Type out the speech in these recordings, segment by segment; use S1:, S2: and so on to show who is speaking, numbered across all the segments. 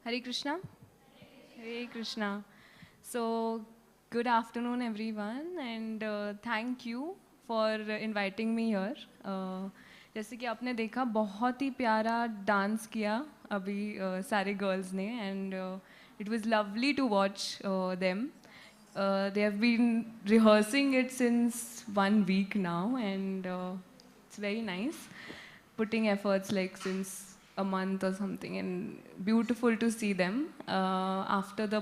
S1: Hare Krishna. Hare Krishna. So, good afternoon, everyone, and thank you for inviting me here. जैसे कि आपने देखा बहुत ही प्यारा डांस किया अभी सारे गर्ल्स ने and it was lovely to watch them. They have been rehearsing it since 1 week now, and it's very nice. Putting efforts like since a month or something, and beautiful to see them. After the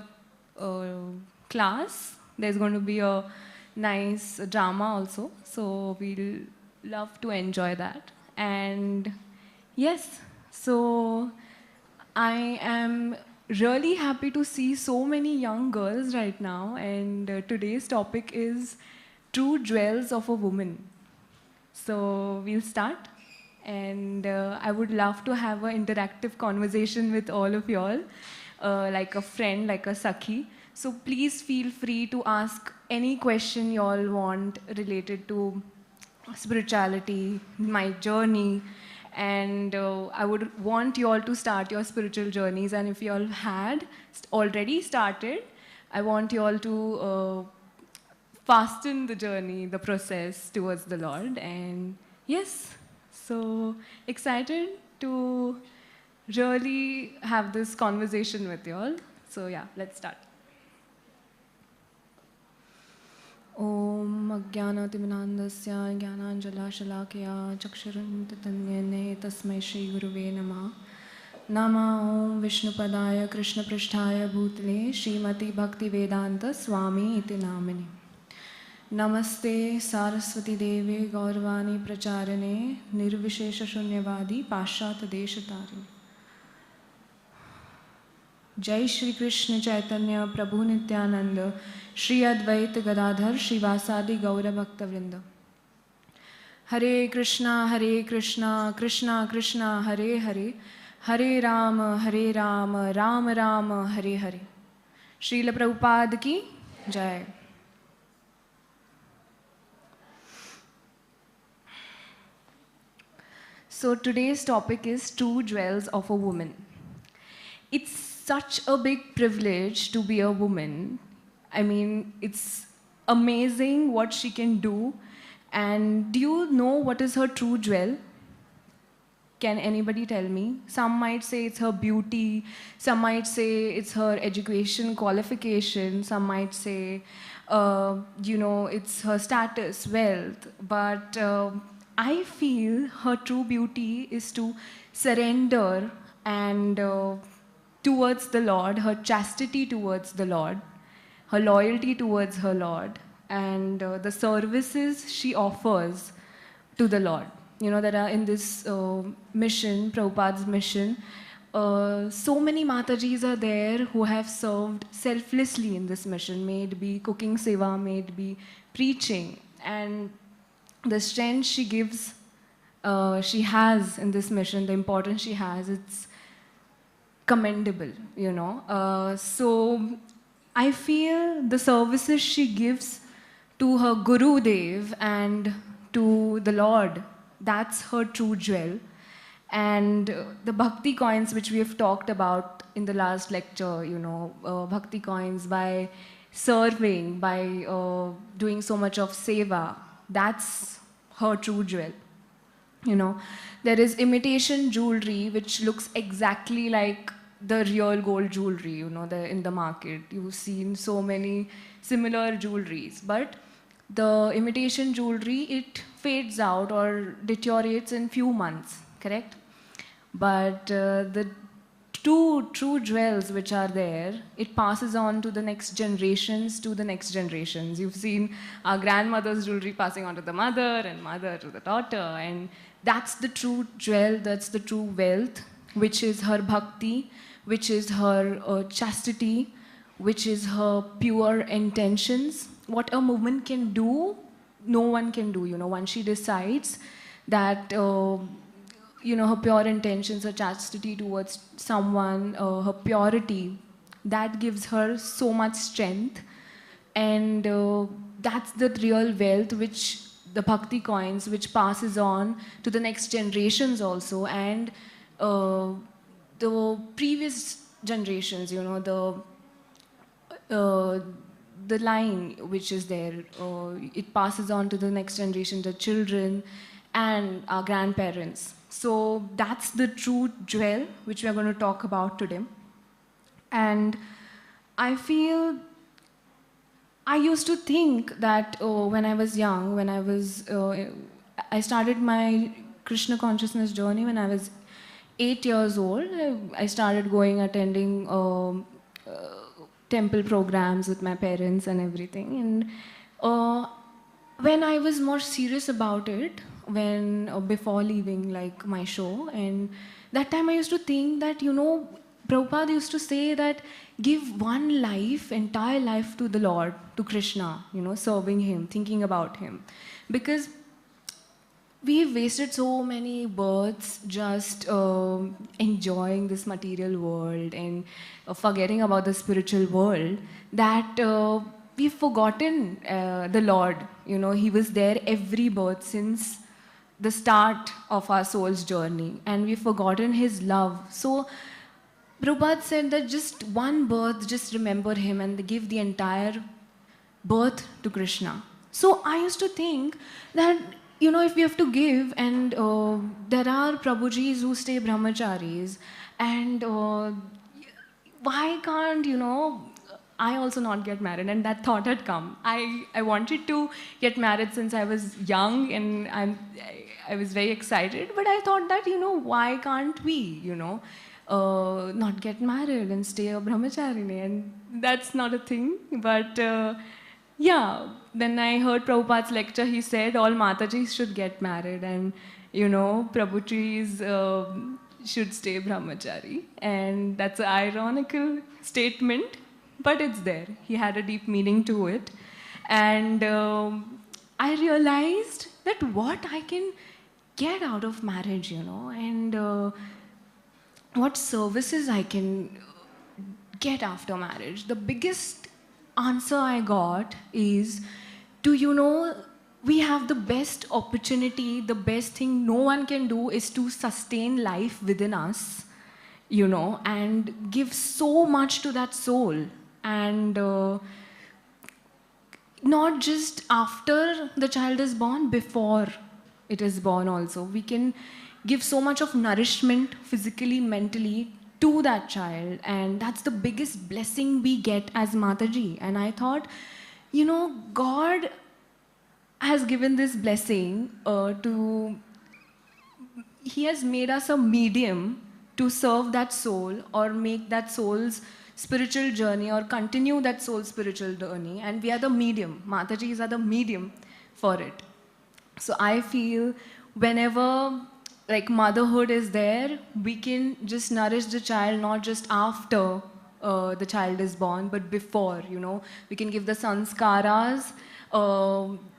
S1: class, there's going to be a nice drama also, so we'll love to enjoy that. And yes, so I am really happy to see so many young girls right now, and today's topic is true jewels of a woman. So we'll start, and I would love to have an interactive conversation with all of y'all, like a friend, like a Sakhi. So please feel free to ask any question y'all want related to spirituality, my journey, and I would want you all to start your spiritual journeys. And if you all had already started, I want you all to fasten the journey, the process towards the Lord. And yes, so excited to really have this conversation with you all. So yeah, let's start. ॐ अज्ञानातिमिनान्दस्य ज्ञानाञ्जलाशलाकया चक्षुरुन्मिलितं तस्मै श्रीगुरुवे नमः. नमः ॐ विष्णुपदाय कृष्णपृष्ठाय भूतले श्रीमती भक्तिवेदान्त स्वामी इति नामिने. नमस्ते सारस्वती देवे गौरवाणी प्रचारिणे निर्विशेषशून्यवादी पाश्चात्यदेशतारिणे. जय श्री कृष्ण चैतन्य प्रभु नित्यानंद श्री अद्वैत गदाधर श्रीवासादि गौर भक्तवृंद. हरे कृष्णा कृष्णा कृष्णा हरे हरे, हरे राम राम राम हरे हरे. श्रील प्रभुपाद की जय. So today's topic is true jewels of a woman. It's such a big privilege to be a woman. I mean, it's amazing what she can do. And do you know what is her true jewel? Can anybody tell me? Some might say it's her beauty. Some might say it's her education qualification. Some might say, it's her status, wealth. But I feel her true beauty is to surrender and towards the Lord, her chastity towards the Lord, her loyalty towards her Lord, and the services she offers to the Lord. You know, that are in this mission, Prabhupada's mission, so many Matajis are there who have served selflessly in this mission, may it be cooking seva, may it be preaching, and the strength she gives, she has in this mission, the importance she has, it's commendable, you know. So I feel the services she gives to her Guru Dev and to the Lord, that's her true jewel. And the Bhakti coins, which we have talked about in the last lecture, you know, Bhakti coins, by serving, by doing so much of seva, that's her true jewel. You know, there is imitation jewelry which looks exactly like the real gold jewelry, you know, in the market. You've seen so many similar jewelries, but the imitation jewelry, it fades out or deteriorates in few months, correct? But the two true jewels which are there, it passes on to the next generations, You've seen our grandmother's jewelry passing on to the mother and mother to the daughter, and that's the true jewel, that's the true wealth, which is her bhakti, which is her chastity, which is her pure intentions. What a woman can do, no one can do, you know, once she decides that her pure intentions, her chastity towards someone, her purity, that gives her so much strength. And that's the real wealth, which the bhakti coins, which passes on to the next generations also. And the previous generations, you know, the line which is there, it passes on to the next generation, the children and our grandparents. So that's the true jewel which we are going to talk about today. And I feel, I used to think that when I was young, I started my Krishna consciousness journey when I was 8 years old. I started attending temple programs with my parents and everything. And when I was more serious about it, before leaving like my show, and that time I used to think that, you know, Prabhupada used to say that give one life, entire life to the Lord, to Krishna, you know, serving him, thinking about him. Because we've wasted so many births just enjoying this material world and forgetting about the spiritual world, that we've forgotten the Lord. You know, he was there every birth since the start of our soul's journey, and we've forgotten his love. So Prabhupada said that just one birth, just remember him and give the entire birth to Krishna. So I used to think that, you know, if we have to give, and there are Prabhujis who stay brahmacharis, and why can't, you know, I also not get married? And that thought had come. I wanted to get married since I was young, and I was very excited, but I thought that, you know, why can't we, you know, not get married and stay a brahmacharini? And that's not a thing. But yeah, when I heard Prabhupada's lecture, he said all Matajis should get married, and, you know, Prabhujis should stay brahmachari. And that's an ironical statement, but it's there. He had a deep meaning to it. And I realized that what I can get out of marriage, you know, and what services I can get after marriage. The biggest answer I got is to, you know, we have the best opportunity, the best thing no one can do is to sustain life within us, you know, and give so much to that soul. And not just after the child is born, before it is born also. We can give so much of nourishment, physically, mentally, to that child. And that's the biggest blessing we get as Mataji. And I thought, you know, God has given this blessing He has made us a medium to serve that soul, or make that soul's spiritual journey, or continue that soul's spiritual journey. And we are the medium. Matajis are the medium for it. So I feel whenever like motherhood is there, we can just nourish the child, not just after the child is born, but before, you know. We can give the sanskaras,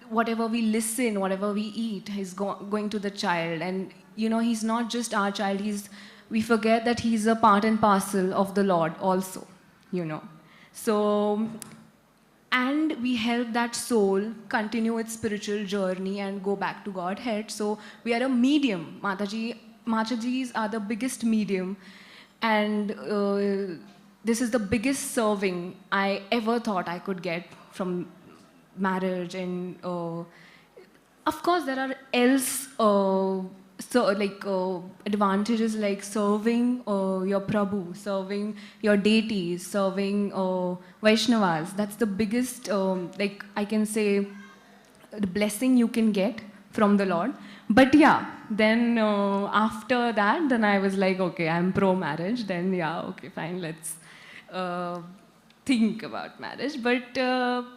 S1: whatever we listen, whatever we eat is going to the child. And, you know, he's not just our child, we forget that he's a part and parcel of the Lord also, you know. So, and we help that soul continue its spiritual journey and go back to Godhead. So we are a medium. Matajis are the biggest medium. And this is the biggest serving I ever thought I could get from marriage. And of course, there are else advantages like serving your Prabhu, serving your deities, serving Vaishnavas. That's the biggest, I can say, the blessing you can get from the Lord. But yeah, then after that, then I was like, okay, I'm pro-marriage. Then yeah, okay, fine, let's think about marriage. But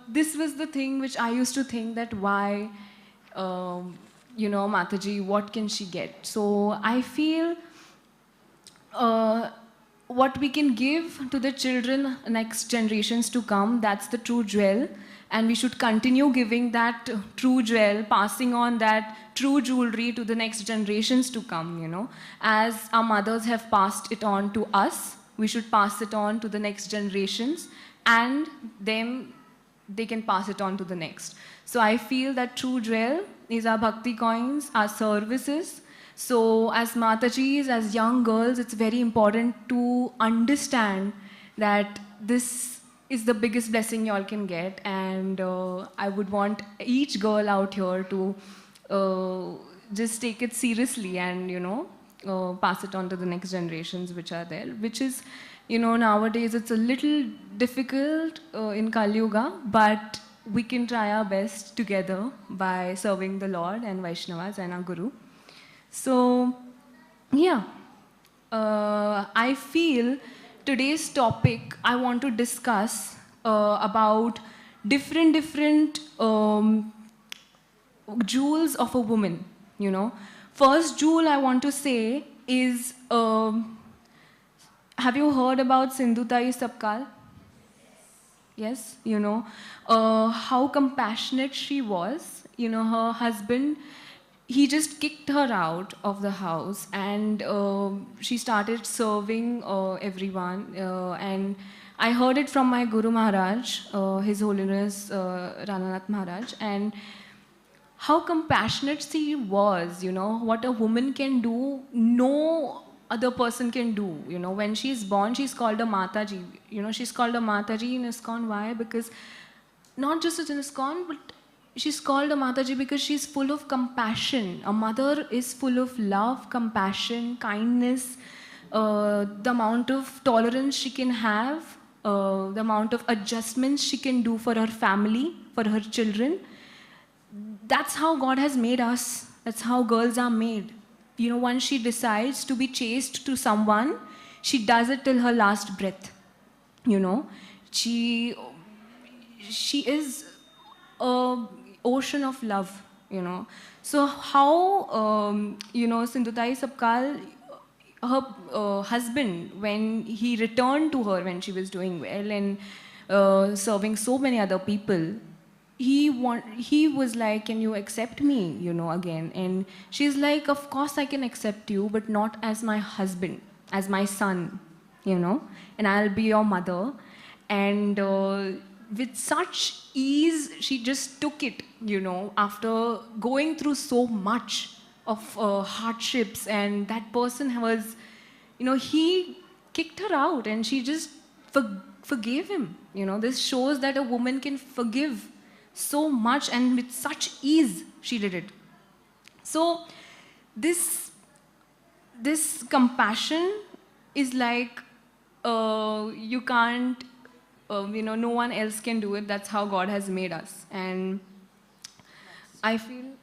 S1: this was the thing which I used to think that why, you know, Mataji, what can she get? So I feel what we can give to the children, next generations to come, that's the true jewel. And we should continue giving that true jewel, passing on that true jewelry to the next generations to come, you know. As our mothers have passed it on to us, we should pass it on to the next generations, and then they can pass it on to the next. So I feel that true jewel is our bhakti coins, our services. So as Matajis, as young girls, it's very important to understand that this is the biggest blessing y'all can get, and I would want each girl out here to just take it seriously and, pass it on to the next generations which are there, which is, nowadays it's a little difficult in Kali Yuga, but we can try our best together by serving the Lord and Vaishnavas and our Guru. So, yeah, I feel today's topic I want to discuss about different jewels of a woman, First jewel I want to say is, have you heard about Sindhutai Sapkal? Yes, how compassionate she was. Her husband, he just kicked her out of the house, and she started serving everyone. And I heard it from my Guru Maharaj, His Holiness Rananath Maharaj, and how compassionate she was, what a woman can do, no other person can do. When she's born, she's called a Mataji. She's called a Mataji in ISKCON. Why? Because not just in ISKCON, but she's called a Mataji because she's full of compassion. A mother is full of love, compassion, kindness, the amount of tolerance she can have, the amount of adjustments she can do for her family, for her children. That's how God has made us. That's how girls are made. Once she decides to be chaste to someone, she does it till her last breath. She is an ocean of love, So how, Sindhutai Sapkal, her husband, when he returned to her when she was doing well and serving so many other people, he was like, can you accept me, again? And she's like, of course I can accept you, but not as my husband, as my son, and I'll be your mother. And with such ease, she just took it, after going through so much of hardships. And that person was, he kicked her out, and she just forgave him. This shows that a woman can forgive so much, and with such ease she did it. So this compassion is like, you can't, no one else can do it. That's how God has made us. And I feel,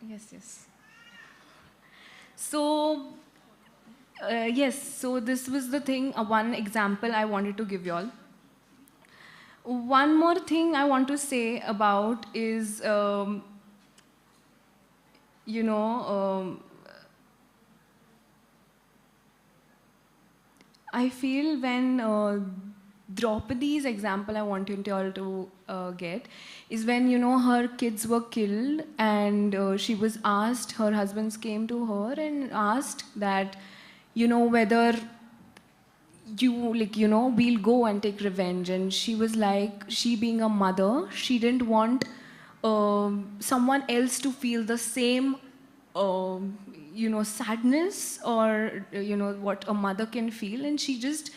S1: yes. So yes, so this was the thing, one example I wanted to give you all. One more thing I want to say about is, I feel when Draupadi's example I want you all to get is when, her kids were killed, and she was asked, her husbands came to her and asked that, whether we'll go and take revenge. And she was like, she being a mother, she didn't want someone else to feel the same, sadness, or, what a mother can feel. And she just,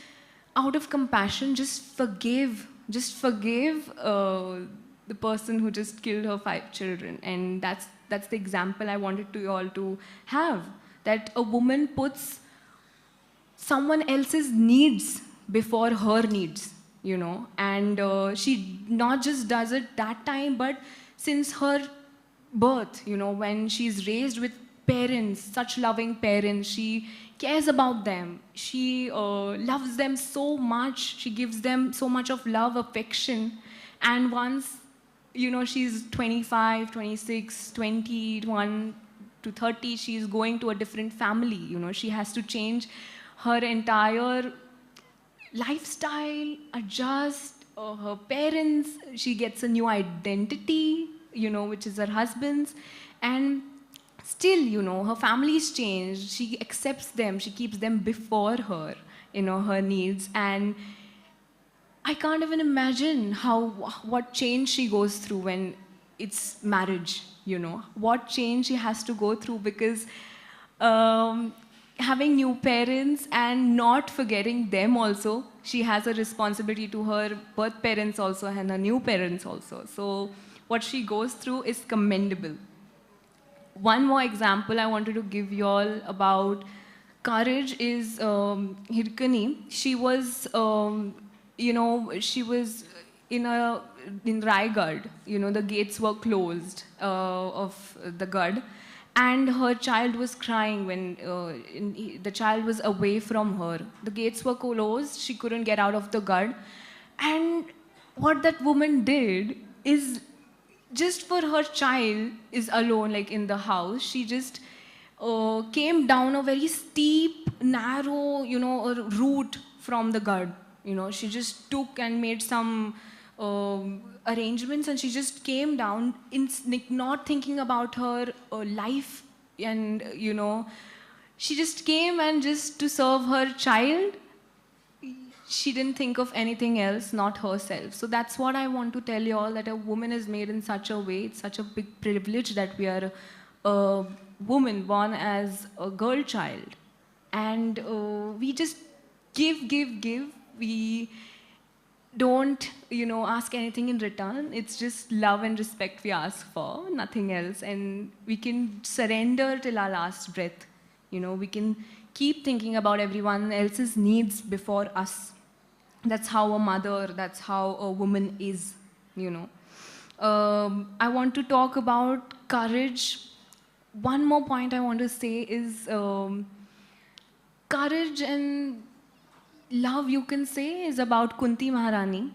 S1: out of compassion, just forgave the person who just killed her 5 children. And that's the example I wanted you all to have, that a woman puts someone else's needs before her needs, and she not just does it that time, but since her birth, when she's raised with parents, such loving parents, she cares about them, she loves them so much, she gives them so much of love, affection. And once, she's 25, 26, 21 to 30, she's going to a different family, she has to change her entire lifestyle, adjust, her parents, she gets a new identity, which is her husband's. And still, her family's changed, she accepts them, she keeps them before her, her needs. And I can't even imagine what change she goes through when, it's marriage, you know. What change she has to go through, because having new parents and not forgetting them also, she has a responsibility to her birth parents also and her new parents also. So what she goes through is commendable. One more example I wanted to give you all about courage is Hirkani. She was, she was in Raigad. You know, the gates were closed of the Gad, and her child was crying when the child was away from her. The gates were closed. She couldn't get out of the Gad, and what that woman did is, just for her child is alone, like in the house, she just came down a very steep, narrow, route from the Gad. You know, she just took and made some arrangements, and she just came down, not thinking about her life, and she just came and just to serve her child. She didn't think of anything else, not herself. So that's what I want to tell you all, that a woman is made in such a way. It's such a big privilege that we are a woman born as a girl child. And we just give. We don't, ask anything in return. It's just love and respect we ask for, nothing else. And we can surrender till our last breath. We can keep thinking about everyone else's needs before us. That's how a mother, that's how a woman is, I want to talk about courage. One more point I want to say is courage and love, you can say, is about Kunti Maharani.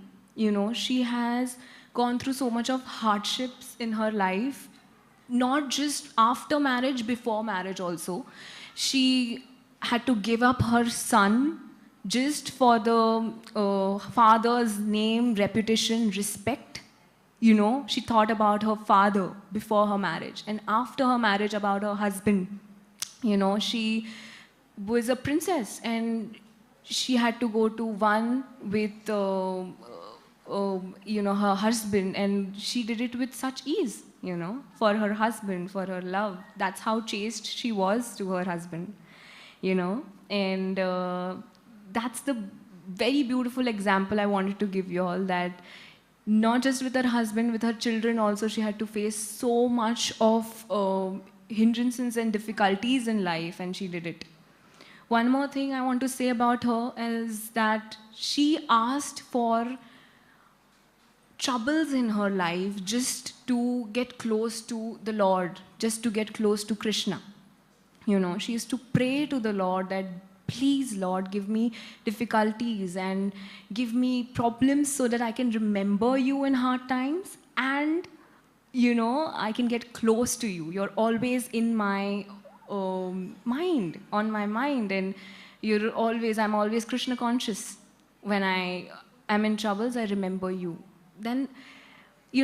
S1: She has gone through so much of hardships in her life, not just after marriage, before marriage also. She had to give up her son just for the father's name, reputation, respect. She thought about her father before her marriage, and after her marriage about her husband. She was a princess, and she had to go to one with her husband, and she did it with such ease, for her husband, for her love. That's how chaste she was to her husband, and that's the very beautiful example I wanted to give you all, that not just with her husband, with her children also, she had to face so much of hindrances and difficulties in life, and she did it. One more thing I want to say about her is that she asked for troubles in her life just to get close to the Lord, just to get close to Krishna. She used to pray to the Lord that, please, Lord, give me difficulties and give me problems so that I can remember you in hard times, and, I can get close to you. You're always in my mind, on my mind, and I'm always Krishna conscious. When I am in troubles, I remember you. Then,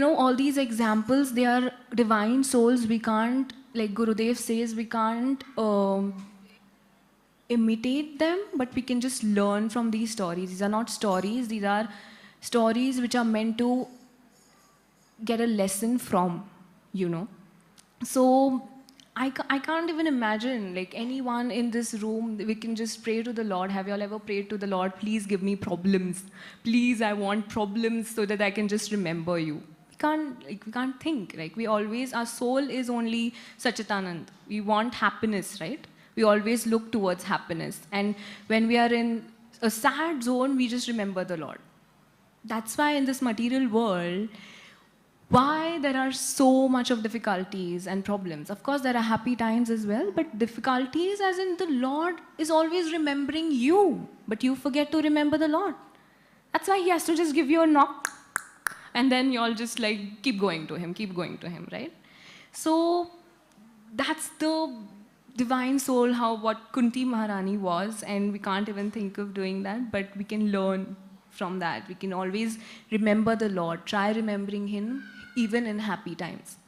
S1: all these examples, they are divine souls. We can't, like Gurudev says, we can't imitate them, but we can just learn from these stories. These are not stories, these are stories which are meant to get a lesson from, So I can't even imagine, like, anyone in this room, we can just pray to the Lord. Have you all ever prayed to the Lord, please give me problems. Please, I want problems so that I can just remember you. We can't think. Like, our soul is only Sachitanand. We want happiness, right? We always look towards happiness. And when we are in a sad zone, we just remember the Lord. That's why in this material world, why there are so much of difficulties and problems. Of course, there are happy times as well, but difficulties as in the Lord is always remembering you, but you forget to remember the Lord. That's why he has to just give you a knock, and then you all just like keep going to him, right? So that's the divine soul, what Kunti Maharani was, and we can't even think of doing that, but we can learn from that. We can always remember the Lord, try remembering him even in happy times.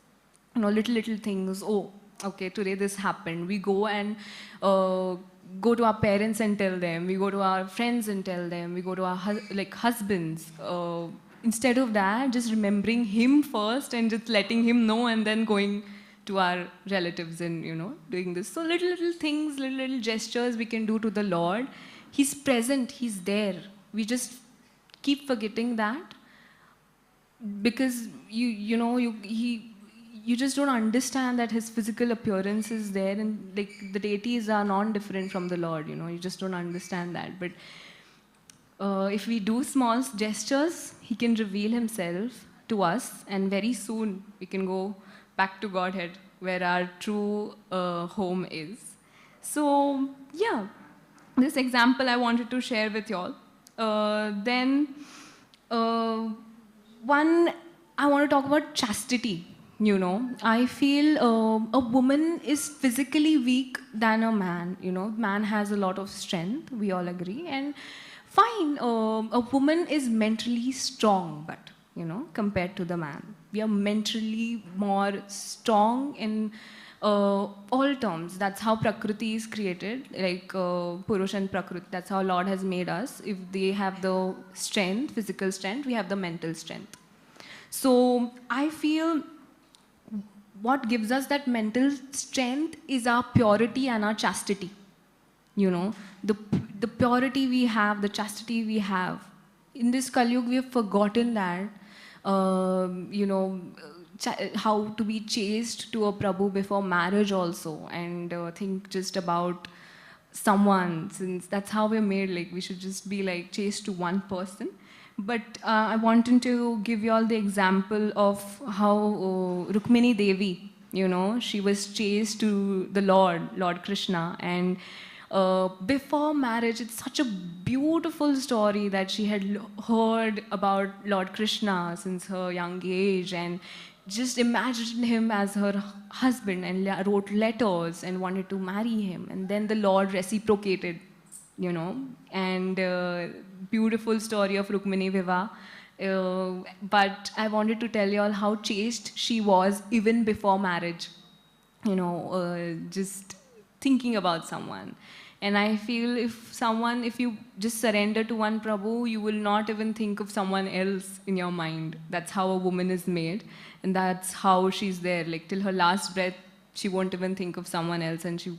S1: Little things. Oh, okay, today this happened. We go and go to our parents and tell them. We go to our friends and tell them. We go to our husbands. instead of that, just remembering him first and just letting him know, and then going to our relatives and, doing this. So little things, little gestures we can do to the Lord. He's present, he's there. We just keep forgetting that, because you just don't understand that his physical appearance is there, and like the deities are non-different from the Lord. You just don't understand that. But if we do small gestures, he can reveal himself to us, and very soon we can go back to Godhead, where our true home is. So yeah, this example I wanted to share with y'all. Then one, I want to talk about chastity. I feel a woman is physically weak than a man. Man has a lot of strength, we all agree, and fine, a woman is mentally strong, but compared to the man, we are mentally more strong in all terms. That's how Prakriti is created, like Purush and Prakriti. That's how Lord has made us. If they have the strength, physical strength, we have the mental strength. So I feel what gives us that mental strength is our purity and our chastity. The purity we have, the chastity we have. In this Kali-yuga, we have forgotten that, how to be chaste to a Prabhu before marriage also, and think just about someone, since that's how we're made. Like, we should just be like chaste to one person. But I wanted to give you all the example of how Rukmini Devi, she was chaste to the Lord Krishna, and before marriage, it's such a beautiful story that she had heard about Lord Krishna since her young age, and just imagined him as her husband, and wrote letters and wanted to marry him. And then the Lord reciprocated, and beautiful story of Rukmini Viva. But I wanted to tell you all how chaste she was even before marriage, just thinking about someone. And I feel if you just surrender to one Prabhu, you will not even think of someone else in your mind. That's how a woman is made, and that's how she's there. Like, till her last breath, she won't even think of someone else, and she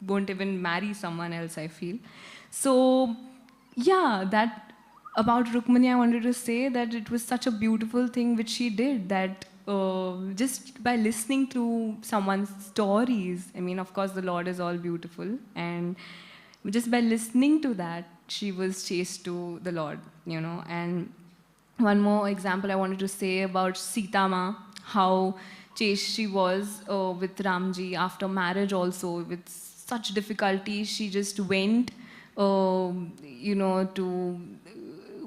S1: won't even marry someone else, I feel. So yeah, that about Rukmini, I wanted to say that it was such a beautiful thing which she did, that just by listening to someone's stories, I mean, of course, the Lord is all beautiful, and just by listening to that, she was chaste to the Lord, And one more example I wanted to say about Sita Ma, how chaste she was with Ramji after marriage also. With such difficulty, she just went,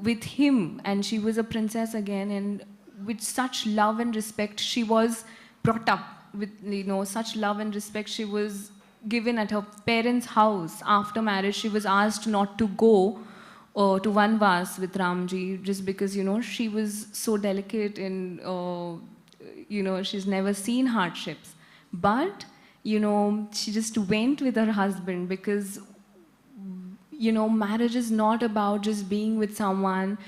S1: with him, and she was a princess again, and with such love and respect she was brought up. With such love and respect she was given at her parents' house. After marriage, she was asked not to go to Vanvas with Ramji, just because she was so delicate, and she's never seen hardships. But she just went with her husband, because marriage is not about just being with someone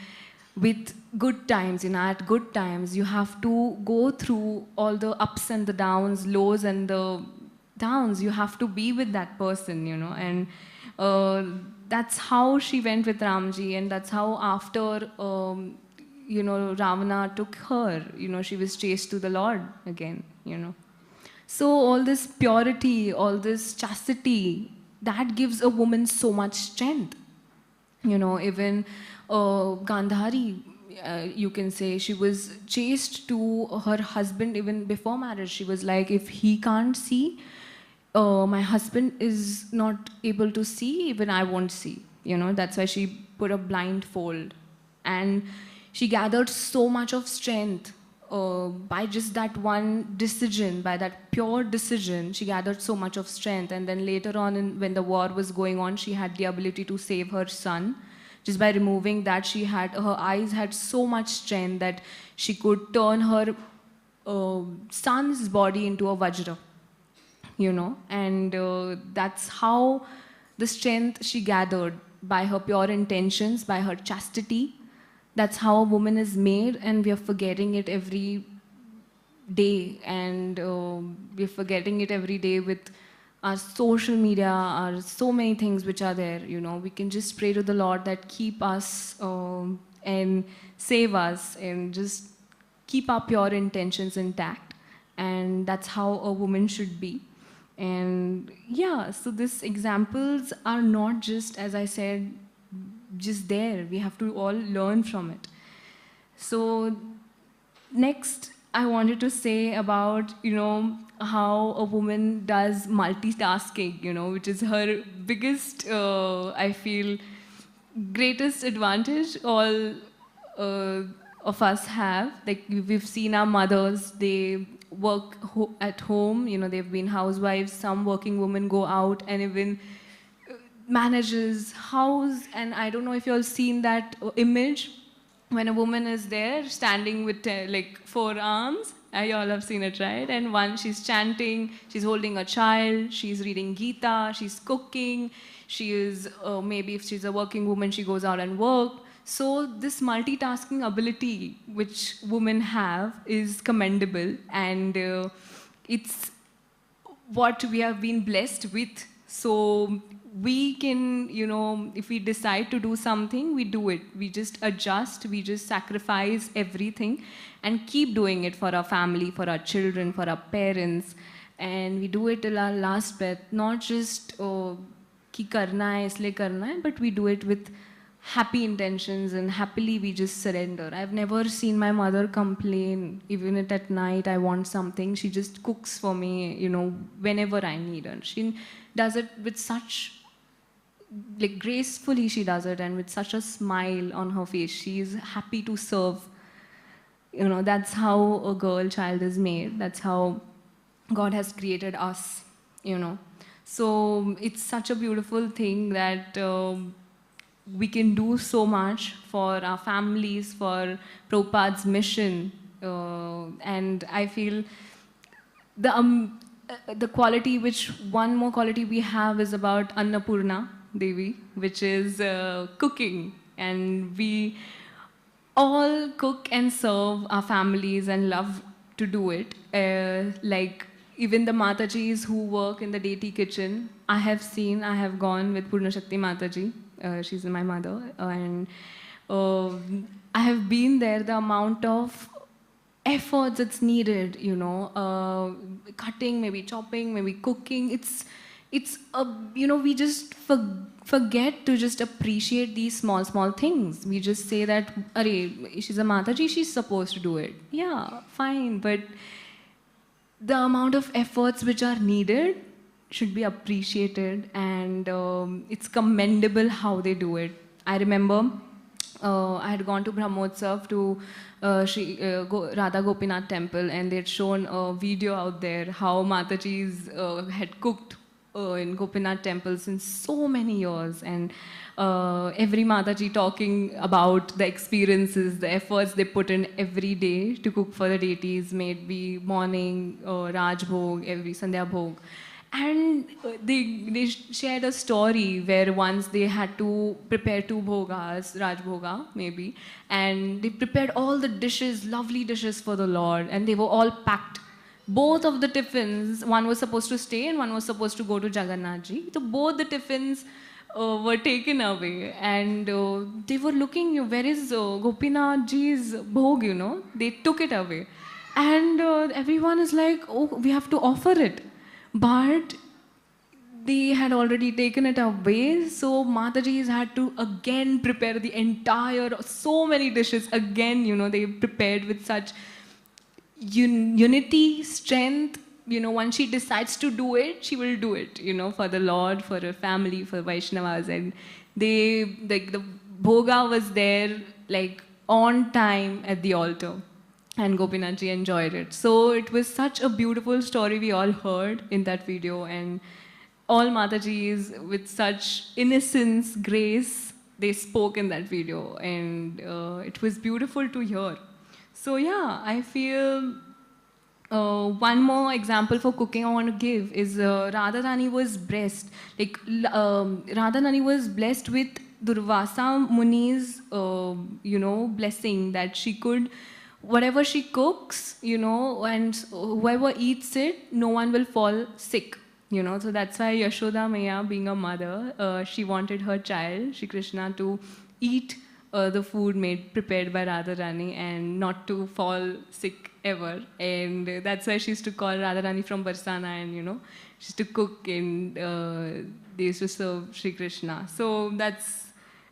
S1: with good times. At good times, you have to go through all the ups and the downs, lows and the downs. You have to be with that person, and that's how she went with Ramji, and that's how after, Ravana took her, she was chaste to the Lord again, So all this purity, all this chastity, that gives a woman so much strength. Even Gandhari, you can say, she was chaste to her husband even before marriage. She was like, if he can't see, my husband is not able to see, even I won't see. That's why she put a blindfold. And she gathered so much of strength by just that one decision, by that pure decision. She gathered so much of strength. And then later on, when the war was going on, she had the ability to save her son. Just by removing that, her eyes had so much strength that she could turn her son's body into a Vajra. And that's how the strength she gathered, by her pure intentions, by her chastity, that's how a woman is made, and we are forgetting it every day, and we're forgetting it every day with our social media, our so many things which are there. You know, we can just pray to the Lord that keep us and save us, and just keep our pure intentions intact. And that's how a woman should be. And yeah, so these examples are not just, as I said, just there. We have to all learn from it. So next, I wanted to say about, you know, how a woman does multitasking, you know, which is her biggest, I feel, greatest advantage all of us have. Like, we've seen our mothers, they work at home, you know, they've been housewives. Some working women go out and even manages house. And I don't know if you all seen that image when a woman is there standing with like 4 arms. You all have seen it, right? And one, she's chanting, she's holding a child, she's reading Gita, she's cooking, she is, maybe if she's a working woman, she goes out and work. So this multitasking ability which women have is commendable, and it's what we have been blessed with. So we can, you know, if we decide to do something, we do it. We just adjust, we just sacrifice everything and keep doing it for our family, for our children, for our parents. And we do it till our last breath, not just ki karna hai, isliye karna hai, but we do it with happy intentions, and happily we just surrender. I've never seen my mother complain, even at night I want something. She just cooks for me, you know, whenever I need her. She does it with such, like, gracefully she does it, and with such a smile on her face. She is happy to serve. You know, that's how a girl child is made. That's how God has created us, you know. So it's such a beautiful thing that we can do so much for our families, for Prabhupada's mission. And I feel the quality which, one more quality we have is about Annapurna Devi, which is cooking. And we all cook and serve our families and love to do it. Like, even the Matajis who work in the deity kitchen, I have gone with Purna Shakti Mataji. She's my mother. And I have been there. The amount of effort that's needed, you know, cutting, maybe chopping, maybe cooking. It's you know, we just forget to just appreciate these small things. We just say that, "Arey, she's a Mataji, she's supposed to do it." Yeah, fine, but the amount of efforts which are needed should be appreciated, and it's commendable how they do it. I remember I had gone to Brahmotsav to Radha Gopinath temple, and they had shown a video out there how Matajis had cooked in Gopinath temple since so many years, and every Mataji talking about the experiences, the efforts they put in every day to cook for the deities, maybe morning, Raj Bhog, every Sandhya Bhog. And they shared a story where once they had to prepare 2 bhogas, Raj Bhoga maybe, and they prepared all the dishes, lovely dishes for the Lord, and they were all packed. Both of the tiffins, one was supposed to stay and one was supposed to go to Jagannath Ji. So both the tiffins were taken away, and they were looking, where is Gopinath Ji's bhog, you know? They took it away. And everyone is like, oh, we have to offer it. But they had already taken it away, so Mataji's had to again prepare the entire, so many dishes again, you know, they prepared with such unity, strength. You know, once she decides to do it, she will do it, you know, for the Lord, for her family, for Vaishnavas. And they, like, the bhoga was there, like, on time at the altar. And Gopinathji enjoyed it. So it was such a beautiful story we all heard in that video. And all Matajis, with such innocence, grace, they spoke in that video. And it was beautiful to hear. So yeah, I feel one more example for cooking I want to give is Radharani was blessed. Like, Radharani was blessed with Durvasa Muni's, blessing that she could, whatever she cooks, and whoever eats it, no one will fall sick. So that's why Yashoda Maya, being a mother, she wanted her child, Shri Krishna, to eat the food prepared by Radharani and not to fall sick ever. And that's why she used to call Radharani from Barsana, and she used to cook, and they used to serve Shri Krishna. So that's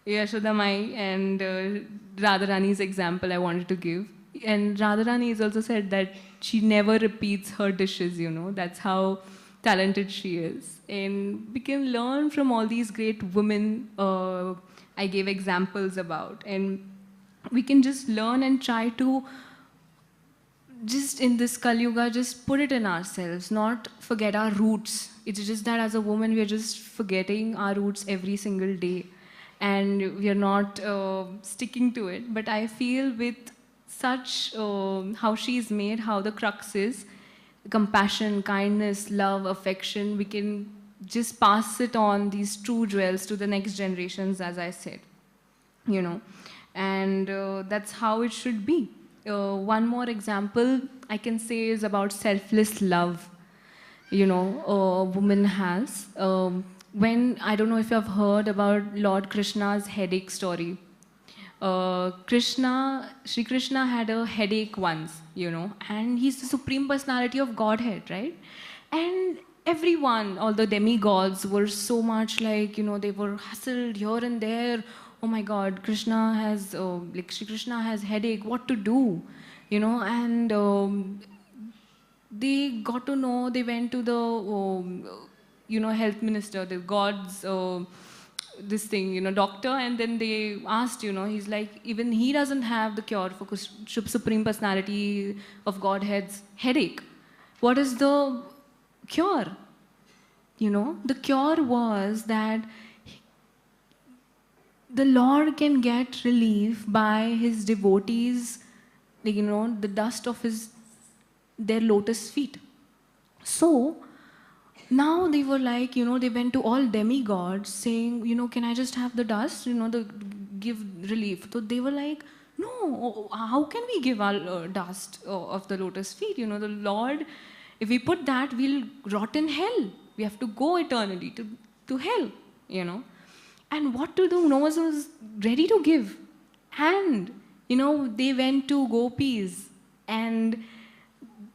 S1: Yashoda Mai and Radharani's example I wanted to give. And Radharani has also said that she never repeats her dishes, that's how talented she is. And we can learn from all these great women I gave examples about. And we can just learn and try to, just in this Kali Yuga, just put it in ourselves, not forget our roots. It's just that as a woman, we are just forgetting our roots every single day. And we are not sticking to it. But I feel with such, how she's made, how the crux is, compassion, kindness, love, affection, we can just pass it on, these true jewels, to the next generations, as I said, and that's how it should be. One more example I can say is about selfless love, a woman has. When, I don't know if you have heard about Lord Krishna's headache story. Shri Krishna had a headache once, and he's the Supreme Personality of Godhead, right? And everyone, all the demigods were so much like, they were hustled here and there. Oh my God, Krishna has, Shri Krishna has headache, what to do? And they got to know, they went to the, health minister, the god's, this thing, doctor, and then they asked, he's like, even he doesn't have the cure for Supreme Personality of Godhead's headache. What is the cure? The cure was that the Lord can get relief by his devotees, the dust of their lotus feet. So now they were like, they went to all demigods saying, can I just have the dust, give relief. So they were like, no, how can we give our dust of the lotus feet? The Lord, if we put that, we'll rot in hell. We have to go eternally to hell, And what to do? No one was ready to give. And, they went to gopis. And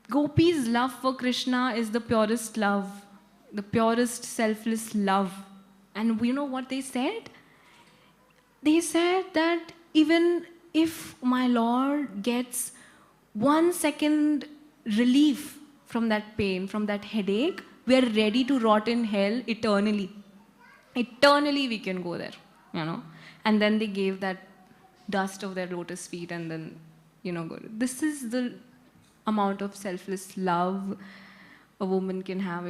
S1: gopis' love for Krishna is the purest love, the purest selfless love. And you know what they said? They said that even if my Lord gets 1 second relief from that pain, from that headache, we are ready to rot in hell eternally. Eternally we can go there, And then they gave that dust of their lotus feet and then, go. This is the amount of selfless love a woman can have.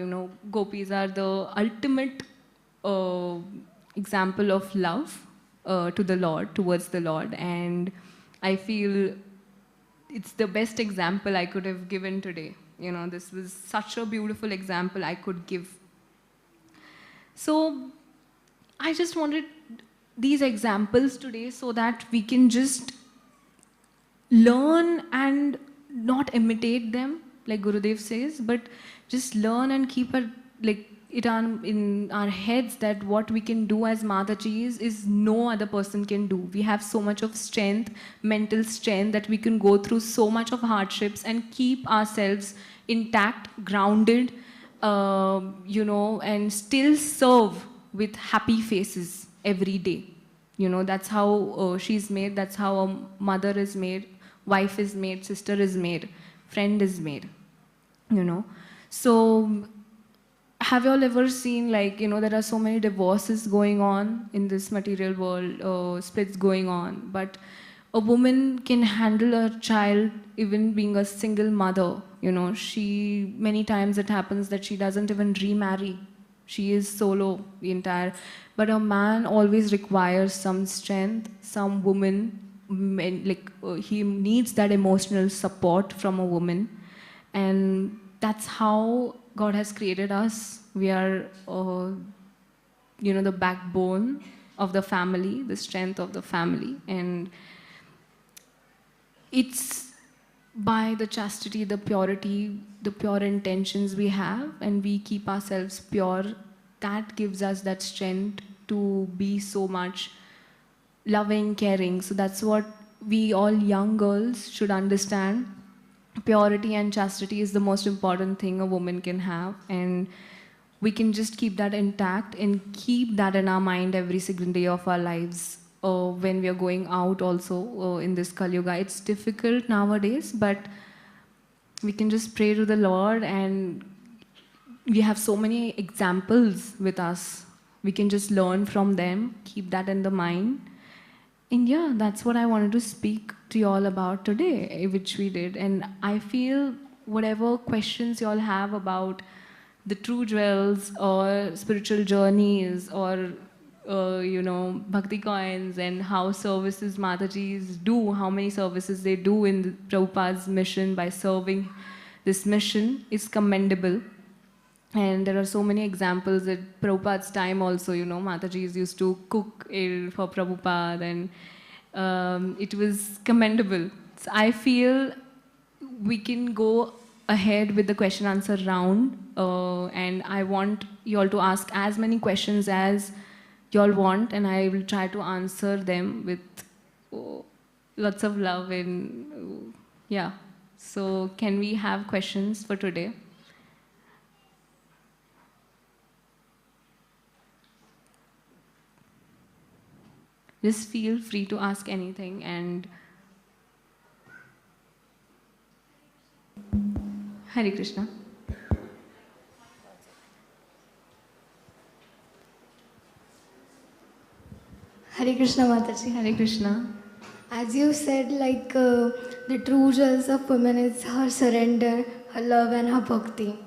S1: Gopis are the ultimate example of love to the Lord, towards the Lord. And I feel it's the best example I could have given today. This was such a beautiful example I could give. So I just wanted these examples today so that we can just learn and not imitate them, like Gurudev says, but just learn and keep it in our heads that what we can do as Matajis is no other person can do. We have so much of strength, mental strength, that we can go through so much of hardships and keep ourselves intact, grounded, and still serve with happy faces every day. That's how she's made, that's how a mother is made, wife is made, sister is made, friend is made, So have you all ever seen, there are so many divorces going on in this material world, splits going on, but a woman can handle a child, even being a single mother, many times it happens that she doesn't even remarry. She is solo the entire, but a man always requires some strength, some woman, he needs that emotional support from a woman. And that's how God has created us. We are, the backbone of the family, the strength of the family. And it's by the chastity, the purity, the pure intentions we have, and we keep ourselves pure, that gives us that strength to be so much loving, caring. So that's what we all young girls should understand. Purity and chastity is the most important thing a woman can have, and we can just keep that intact and keep that in our mind every single day of our lives. When we are going out also in this Kali Yuga. It's difficult nowadays, but we can just pray to the Lord, and we have so many examples with us. We can just learn from them, keep that in the mind. And yeah, that's what I wanted to speak to you all about today, which we did. And I feel whatever questions you all have about the true jewels or spiritual journeys or bhakti coins and how services Matajis do, how many services they do in the Prabhupada's mission by serving this mission is commendable. And there are so many examples at Prabhupada's time also, Matajis used to cook for Prabhupada, and it was commendable. So I feel we can go ahead with the question answer round, and I want you all to ask as many questions as you all want, and I will try to answer them with lots of love and yeah. So can we have questions for today? Just feel free to ask anything. And Hare Krishna.
S2: Hare Krishna, Mataji.
S1: Hare Krishna.
S2: As you said, the true jewels of women is her surrender, her love and her bhakti.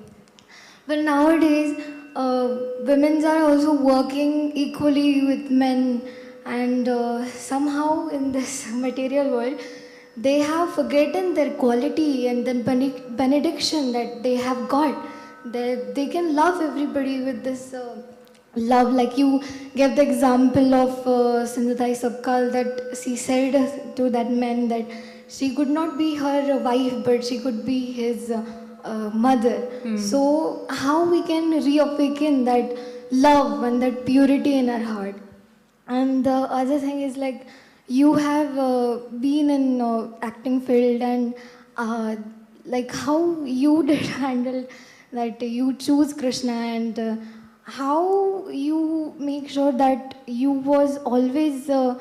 S2: But nowadays, women are also working equally with men, and somehow in this material world, they have forgotten their quality and the benediction that they have got. They can love everybody with this love. Like you gave the example of Sindhutai Sabkal, that she said to that man that she could not be her wife, but she could be his mother. So how we can reawaken that love and that purity in our heart? And the other thing is, like, you have been in acting field, and like how you did handle that you choose Krishna, and how you make sure that you was always the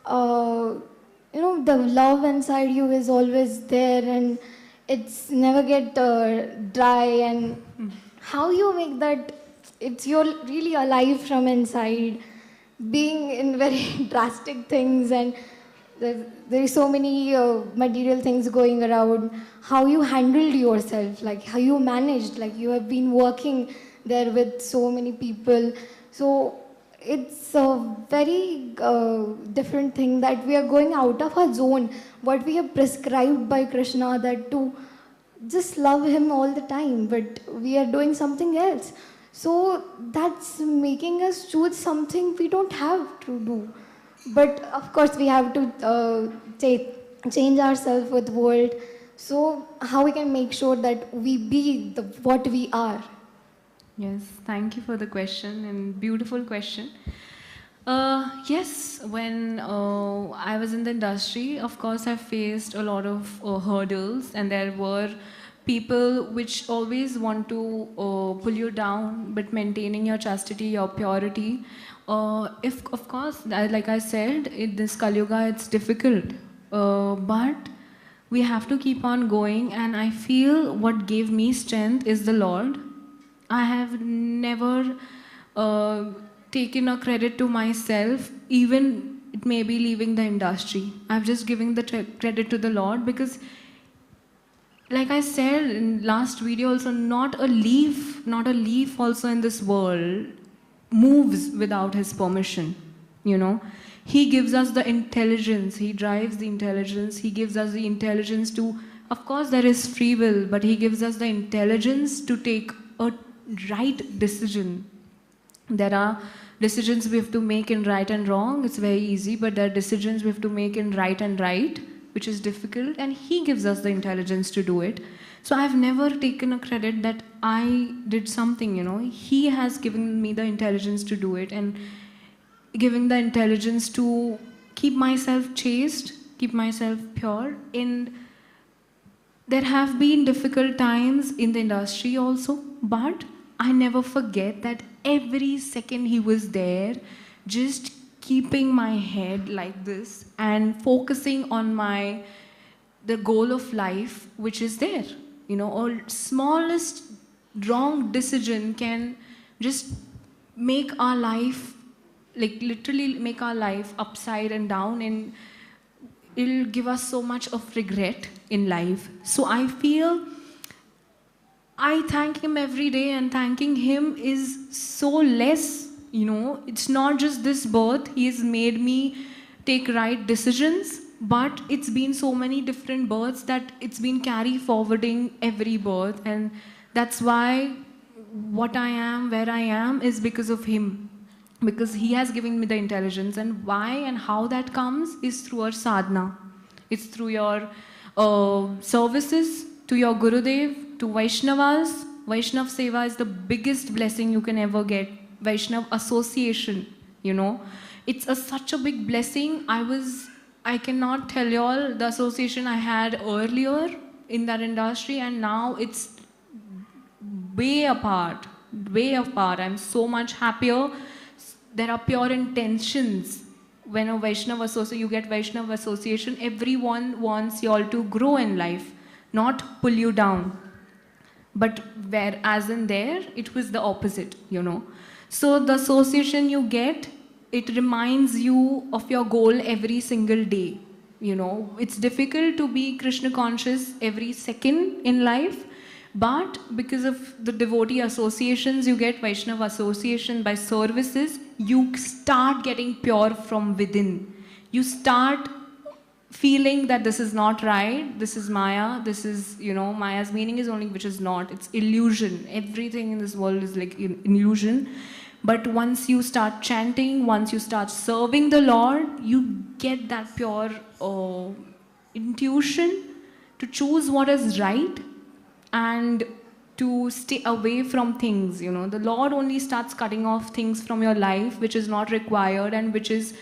S2: love inside you is always there, and it's never get dry, and how you make that it's you're really alive from inside, being in very drastic things, and there is so many material things going around. How you handled yourself, like how you managed, like you have been working there with so many people. So it's a very different thing that we are going out of our zone, what we have prescribed by Krishna, that to just love him all the time, but we are doing something else. So that's making us choose something we don't have to do. But of course we have to change ourselves with the world. So how we can make sure that we be what we are?
S1: Yes, thank you for the question, and beautiful question. Yes, when I was in the industry, of course, I faced a lot of hurdles, and there were people which always want to pull you down, but maintaining your chastity, your purity. If, of course, like I said, in this Kali Yuga, it's difficult, but we have to keep on going, and I feel what gave me strength is the Lord. I have never taken a credit to myself, even it may be leaving the industry. I've just given the credit to the Lord, because like I said in last video also, not a leaf also in this world moves without his permission, He gives us the intelligence, he drives the intelligence, he gives us the intelligence to, of course there is free will, but he gives us the intelligence to take a right decision. There are decisions we have to make in right and wrong, it's very easy, but there are decisions we have to make in right and right, which is difficult, and he gives us the intelligence to do it. So I've never taken a credit that I did something, you know. He has given me the intelligence to do it, and giving the intelligence to keep myself chaste, keep myself pure. And there have been difficult times in the industry also, but I never forget that every second he was there, just keeping my head like this and focusing on the goal of life, which is there. You know, or smallest wrong decision can just make our life, like literally make our life upside and down, and it'll give us so much of regret in life. So I feel I thank him every day, and thanking him is so less, you know. It's not just this birth, he has made me take right decisions, but it's been so many different births that it's been carry forwarding every birth, and that's why what I am, where I am, is because of him. Because he has given me the intelligence, and why and how that comes is through our sadhana. It's through your services to your Gurudev, to Vaishnavas. Vaishnav Seva is the biggest blessing you can ever get. Vaishnav association, you know. It's such a big blessing. I cannot tell you all the association I had earlier in that industry, and now it's way apart, way apart. I'm so much happier. There are pure intentions. When a Vaishnav association, you get Vaishnav association, everyone wants you all to grow in life, not pull you down. But whereas in there, it was the opposite, you know. So the association you get, it reminds you of your goal every single day. You know, it's difficult to be Krishna conscious every second in life, but because of the devotee associations you get, Vaishnava association by services, you start getting pure from within. You start feeling that this is not right, this is Maya, this is, you know, Maya's meaning is only which is not, it's illusion. Everything in this world is like illusion. But once you start chanting, once you start serving the Lord, you get that pure intuition to choose what is right and to stay away from things, you know. The Lord only starts cutting off things from your life which is not required and which is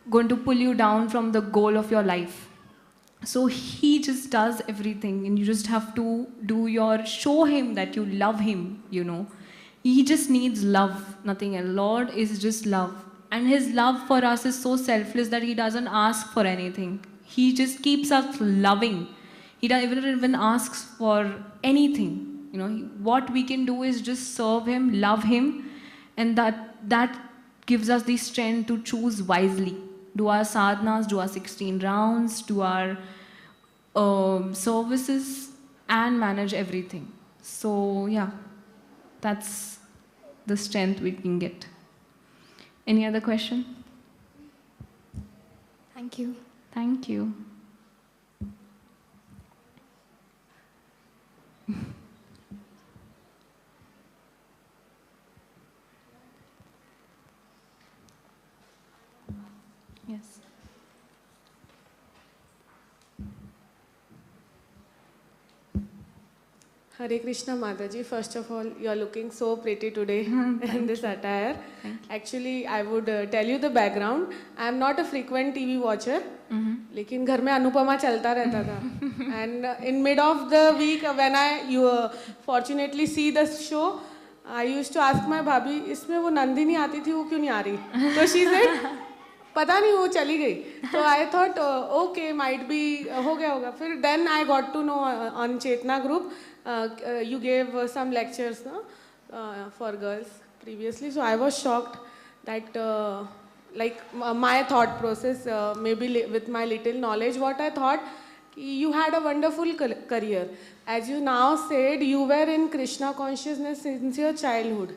S1: going to pull you down from the goal of your life. So he just does everything, and you just have to show him that you love him, you know. He just needs love, nothing else. Lord is just love. And his love for us is so selfless that he doesn't ask for anything. He just keeps us loving. He doesn't even asks for anything. You know, what we can do is just serve him, love him, and that gives us the strength to choose wisely. Do our sadhanas, do our 16 rounds, do our services, and manage everything. So yeah, that's the strength we can get. Any other question?
S2: Thank you.
S1: Thank you. Yes.
S3: Hare Krishna Mataji, first of all, you are looking so pretty today in this attire. Actually, I would tell you the background. I am not a frequent TV watcher, लेकिन घर में अनुपमा चलता रहता था. And in mid of the week, when I fortunately see the show, I used to ask my भाभी, इसमें वो नंदिनी आती थी, वो क्यों नहीं आ रही? तो she said, पता नहीं वो चली गई. तो I thought, okay, might be हो गया होगा. फिर then I got to know on Chetna group. You gave some lectures for girls previously, so I was shocked that like my thought process, maybe with my little knowledge, what I thought, you had a wonderful career. As you now said, you were in Krishna consciousness since your childhood.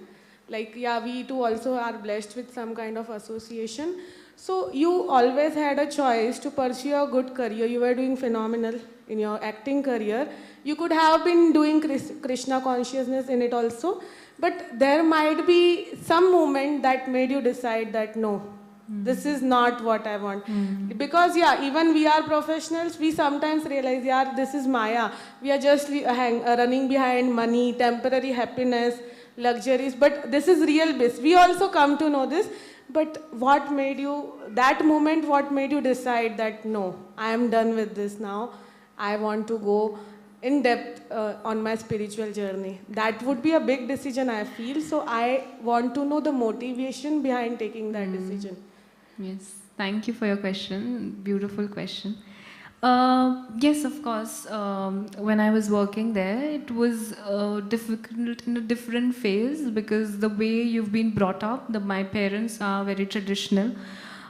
S3: Like, yeah, we too also are blessed with some kind of association. So you always had a choice to pursue a good career. You were doing phenomenal. in your acting career. You could have been doing Krishna consciousness in it also, but there might be some moment that made you decide that no, this is not what I want. Because yeah, even we are professionals, we sometimes realize, yeah, this is Maya. We are just running behind money, temporary happiness, luxuries, but this is real bliss. We also come to know this. But what made you, that moment, what made you decide that no, I am done with this now. I want to go in depth on my spiritual journey. That would be a big decision, I feel. So I want to know the motivation behind taking that decision.
S1: Yes, thank you for your question. Beautiful question. Yes, of course. When I was working there, it was difficult in a different phase because the way you've been brought up, my parents are very traditional.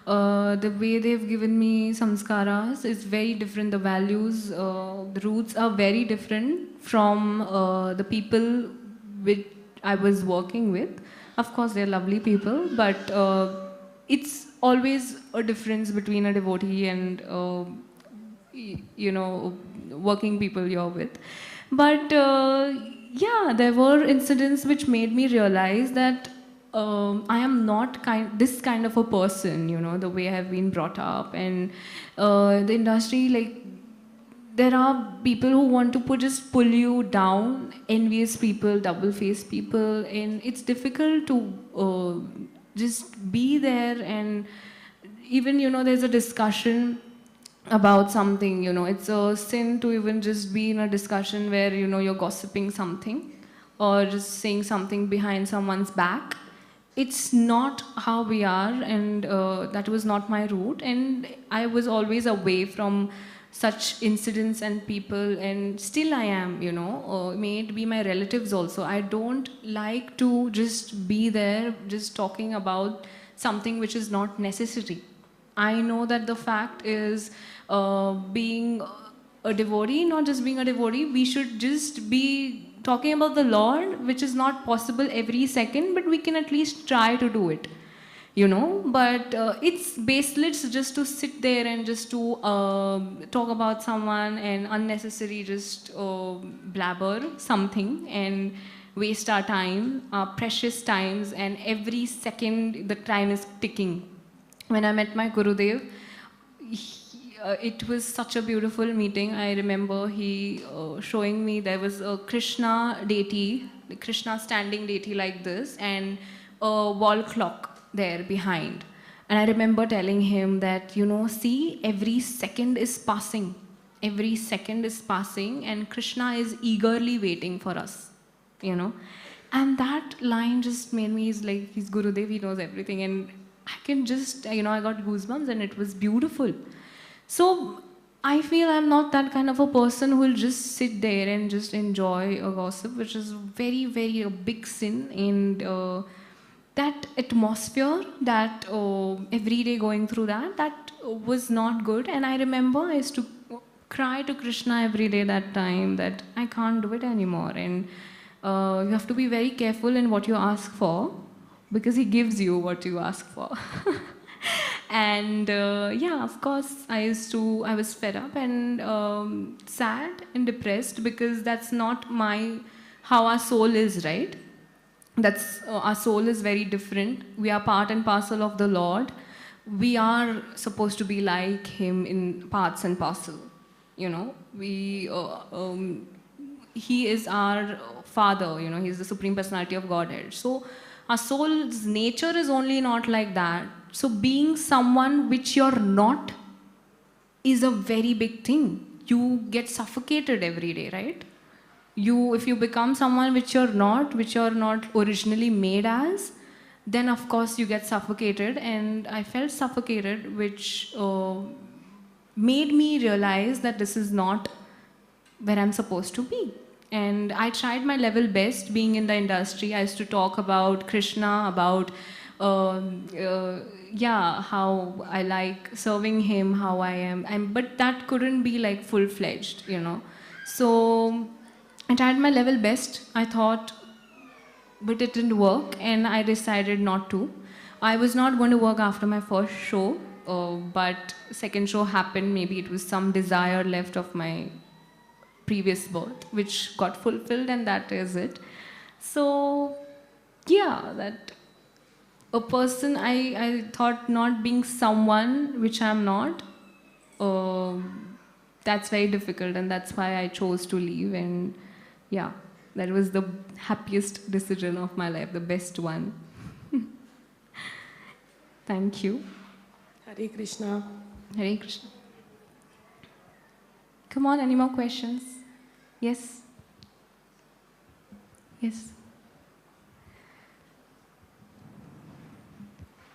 S1: The way they've given me samskaras is very different. The values, the roots are very different from the people which I was working with. Of course, they're lovely people, but it's always a difference between a devotee and working people you're with. But yeah, there were incidents which made me realize that I am not this kind of a person, the way I have been brought up. And the industry, like, there are people who want to just pull you down, envious people, double-faced people, and it's difficult to just be there. And even, there's a discussion about something, it's a sin to even just be in a discussion where, you're gossiping something or just saying something behind someone's back. It's not how we are, and that was not my route. And I was always away from such incidents and people, and still I am, may it be my relatives also. I don't like to just be there, just talking about something which is not necessary. I know that the fact is being a devotee, not just being a devotee, we should just be talking about the Lord, which is not possible every second, but we can at least try to do it, But it's baseless just to sit there and just to talk about someone and unnecessary just blabber something and waste our time, our precious times, and every second the time is ticking. When I met my Gurudev, it was such a beautiful meeting. I remember he showing me there was a Krishna deity, the Krishna standing deity like this, and a wall clock there behind. And I remember telling him that, see, every second is passing. Every second is passing, and Krishna is eagerly waiting for us, And that line just made me, he's Gurudev, he knows everything. And I can just, I got goosebumps, and it was beautiful. So I feel I'm not that kind of a person who will just sit there and just enjoy a gossip, which is very, very a big sin. And that atmosphere, that every day going through that was not good. And I remember I used to cry to Krishna every day that time that I can't do it anymore. And you have to be very careful in what you ask for, because he gives you what you ask for. And yeah, of course, I was fed up and sad and depressed, because that's not how our soul is, right? Our soul is very different. We are part and parcel of the Lord. We are supposed to be like Him in parts and parcel. He is our Father. He's the Supreme Personality of Godhead. So our soul's nature is only not like that. So being someone which you're not is a very big thing. You get suffocated every day, right? If you become someone which you're not originally made as, then of course you get suffocated. And I felt suffocated, which made me realize that this is not where I'm supposed to be. And I tried my level best being in the industry. I used to talk about Krishna, about how I like serving him, how I am. But that couldn't be like full-fledged, So I tried my level best, I thought, but it didn't work, and I decided not to. I was not going to work after my first show, but second show happened. Maybe it was some desire left of my previous birth, which got fulfilled, and that is it. So, yeah, that a person I thought not being someone which I'm not, that's very difficult, and that's why I chose to leave. And yeah, that was the happiest decision of my life, the best one. Thank you.
S3: Hare Krishna.
S1: Hare Krishna. Come on, any more questions? Yes? Yes.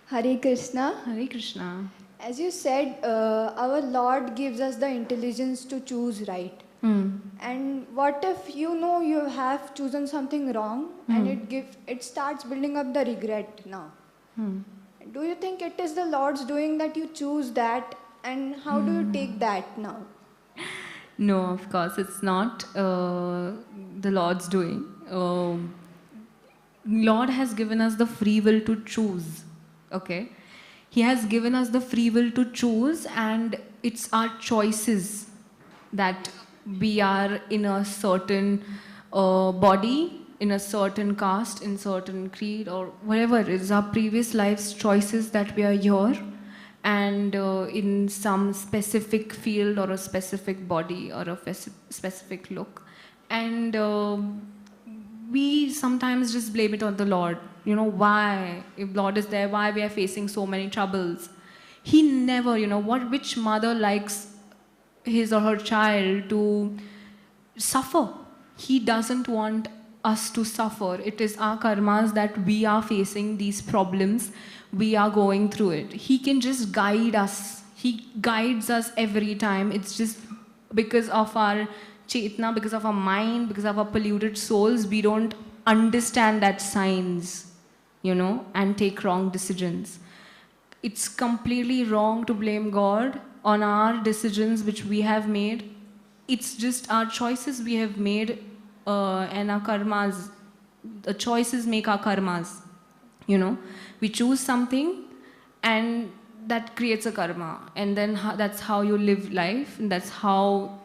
S4: Hare Krishna.
S1: Hare Krishna.
S4: As you said, our Lord gives us the intelligence to choose right.
S1: Hmm.
S4: And what if you know you have chosen something wrong and it starts building up the regret now? Do you think it is the Lord's doing that you choose that, and how do you take that now?
S1: No, of course, it's not the Lord's doing. Lord has given us the free will to choose. Okay? He has given us the free will to choose, and it's our choices that we are in a certain body, in a certain caste, in certain creed, or whatever it is, our previous life's choices that we are here, and in some specific field or a specific body or a specific look. And we sometimes just blame it on the Lord. You know, why? If Lord is there, why we are facing so many troubles? He never, which mother likes his or her child to suffer? He doesn't want us to suffer. It is our karmas that we are facing these problems. We are going through it. He can just guide us. He guides us every time. It's just because of our chetna, because of our mind, because of our polluted souls, we don't understand that signs, and take wrong decisions. It's completely wrong to blame God on our decisions which we have made. It's just our choices we have made, and our karmas. The choices make our karmas. We choose something, and that creates a karma, and then that's how you live life, and that's how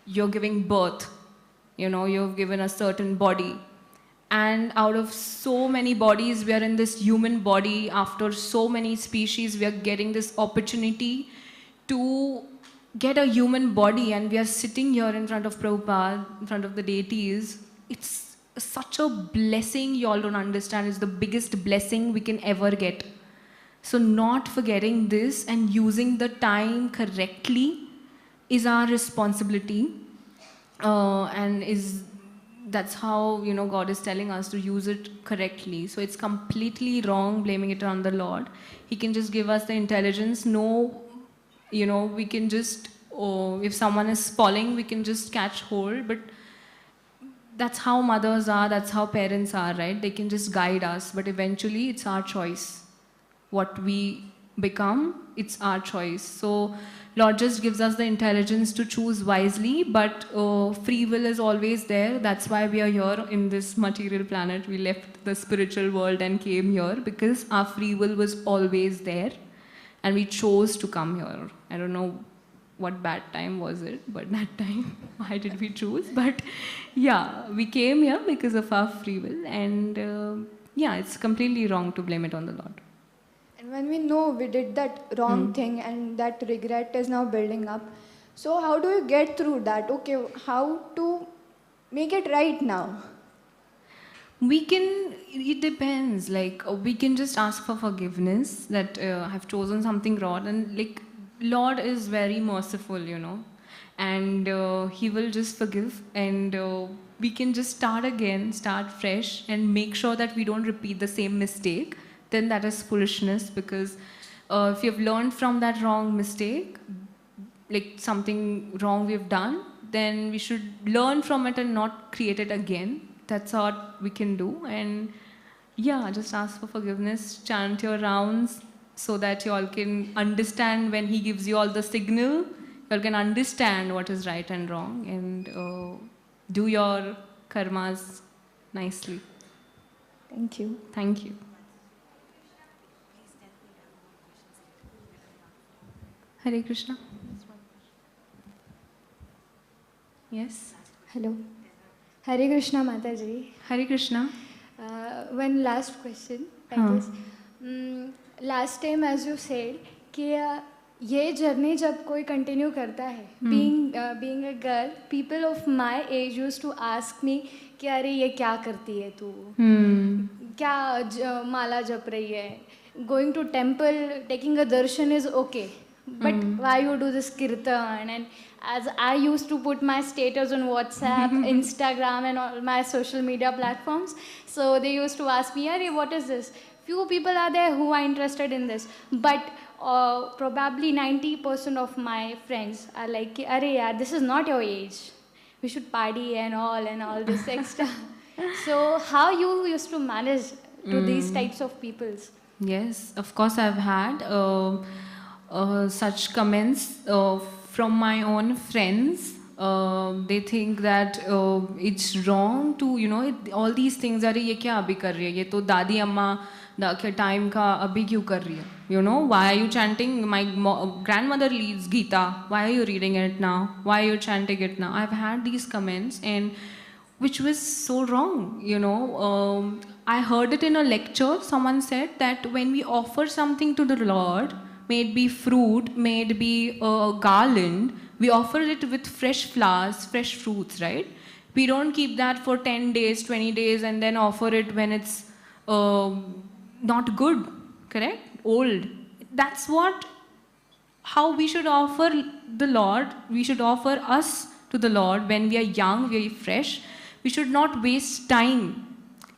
S1: you're giving birth. You've given a certain body, and out of so many bodies, we are in this human body. After so many species, we are getting this opportunity to get a human body, and we are sitting here in front of Prabhupada, in front of the deities. It's such a blessing you all don't understand. It's the biggest blessing we can ever get. So not forgetting this and using the time correctly is our responsibility, and that's how God is telling us to use it correctly. So it's completely wrong blaming it on the Lord. He can just give us the intelligence. We can just, if someone is falling, we can just catch hold. But that's how mothers are, that's how parents are, right? They can just guide us, but eventually it's our choice. What we become, it's our choice. So Lord just gives us the intelligence to choose wisely, but free will is always there. That's why we are here in this material planet. We left the spiritual world and came here because our free will was always there, and we chose to come here. I don't know what bad time was it, but that time, why did we choose? But yeah, we came here because of our free will, and yeah, it's completely wrong to blame it on the Lord.
S4: And when we know we did that wrong thing and that regret is now building up, so how do you get through that? Okay, how to make it right now?
S1: It depends. Like, we can just ask for forgiveness that I've chosen something wrong, and like, Lord is very merciful, and He will just forgive, and we can just start again, start fresh, and make sure that we don't repeat the same mistake. Then that is foolishness, because if you've learned from that wrong mistake, like something wrong we've done, then we should learn from it and not create it again. That's what we can do. And yeah, just ask for forgiveness, chant your rounds, so that you all can understand when He gives you all the signal, you all can understand what is right and wrong, and do your karmas nicely.
S4: Thank you.
S1: Thank you. Hare Krishna. Yes.
S4: Hello. Hare Krishna Mataji.
S1: Hare Krishna.
S4: One last question.
S1: हाँ.
S4: That is, last time as you said कि ये journey जब कोई continue करता है, being a girl, people of my age used to ask me कि अरे ये क्या करती है तू, क्या माला जप रही है, going to temple, taking a darshan is okay, but why you do this kirtan? And as I used to put my status on WhatsApp, Instagram and all my social media platforms, so they used to ask me, "Arey, what is this?" Few people are there who are interested in this, but probably 90% of my friends are like, "Arey, yaar, this is not your age. We should party and all this extra." So how you used to manage to these types of peoples?
S1: Yes, of course I've had such comments from my own friends. They think that it's wrong to, all these things, अरे ये क्या अभी कर रही है, ये तो दादी अम्मा के टाइम का अभी क्यों कर रही है, why are you chanting, my grandmother leads Gita, why are you reading it now, why are you chanting it now? I've had these comments, and which was so wrong, I heard it in a lecture. Someone said that when we offer something to the Lord, may it be fruit, may it be a garland, we offer it with fresh flowers, fresh fruits, right? We don't keep that for 10 days, 20 days and then offer it when it's not good, correct? Old. That's how we should offer the Lord. We should offer us to the Lord when we are young, we are fresh. We should not waste time.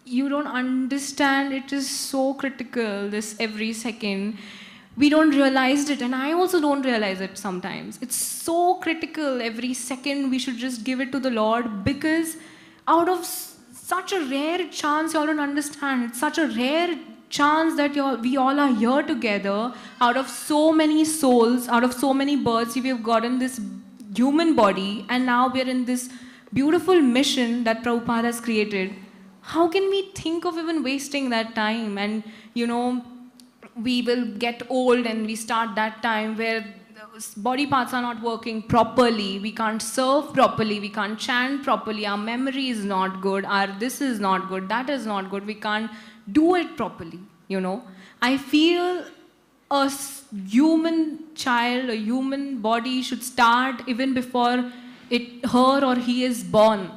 S1: You don't understand, it is so critical, this every second. We don't realize it, and I also don't realize it sometimes. It's so critical, every second we should just give it to the Lord, because out of such a rare chance, you all don't understand, it's such a rare chance that we all are here together, out of so many souls, out of so many births, we have gotten this human body, and now we are in this beautiful mission that Prabhupada has created. How can we think of even wasting that time? And we will get old and we start that time where the body parts are not working properly, we can't serve properly, we can't chant properly, our memory is not good, our this is not good, that is not good, we can't do it properly, I feel a human child, a human body should start even before her or he is born.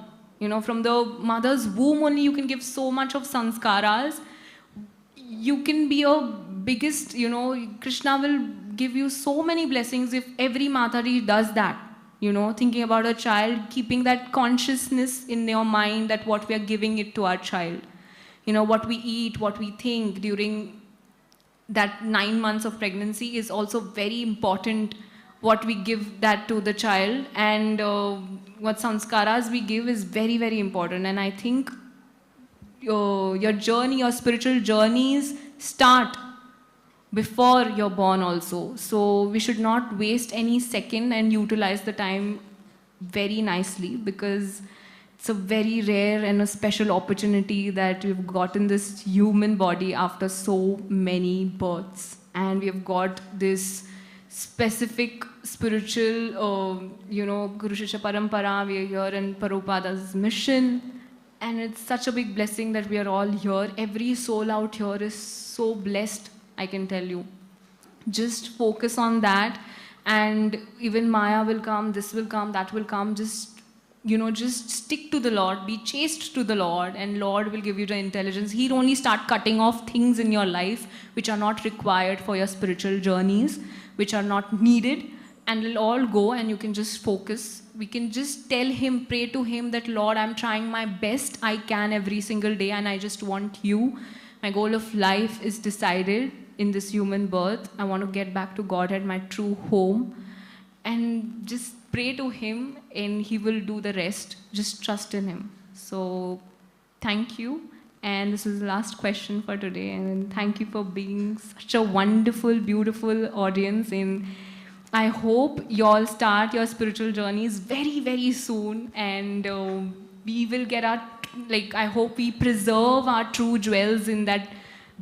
S1: From the mother's womb only you can give so much of sanskaras. You can be your biggest, Krishna will give you so many blessings if every Mataji does that. Thinking about a child, keeping that consciousness in your mind that what we are giving it to our child. What we eat, what we think during that 9 months of pregnancy is also very important. What we give that to the child, and what sanskaras we give is very, very important. And I think your journey, your spiritual journeys start before you're born also. So we should not waste any second and utilize the time very nicely, because it's a very rare and a special opportunity that we've gotten this human body after so many births. And we have got this specific spiritual, Guru Shishya Parampara, we are here in Prabhupada's mission. And it's such a big blessing that we are all here. Every soul out here is so blessed, I can tell you. Just focus on that, and even Maya will come, this will come, that will come. Just stick to the Lord, be chaste to the Lord, and Lord will give you the intelligence. He'll only start cutting off things in your life which are not required for your spiritual journeys, which are not needed, and it'll all go, and you can just focus. We can just tell him, pray to him that, Lord, I'm trying my best I can every single day, and I just want you. My goal of life is decided in this human birth. I want to get back to Godhead, my true home. And just pray to him, and he will do the rest. Just trust in him. So thank you. And this is the last question for today. And thank you for being such a wonderful, beautiful audience. And I hope you all start your spiritual journeys very, very soon. And we will get I hope we preserve our true jewels in that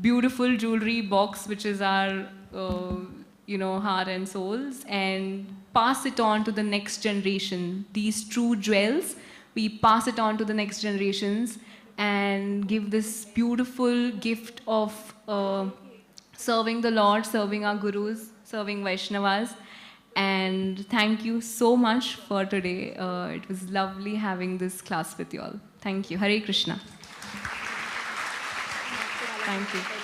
S1: beautiful jewelry box, which is our, heart and souls. And pass it on to the next generation. These true jewels, we pass it on to the next generations and give this beautiful gift of serving the Lord, serving our gurus, serving Vaishnavas. And thank you so much for today. It was lovely having this class with you all. Thank you. Hare Krishna. Thank you.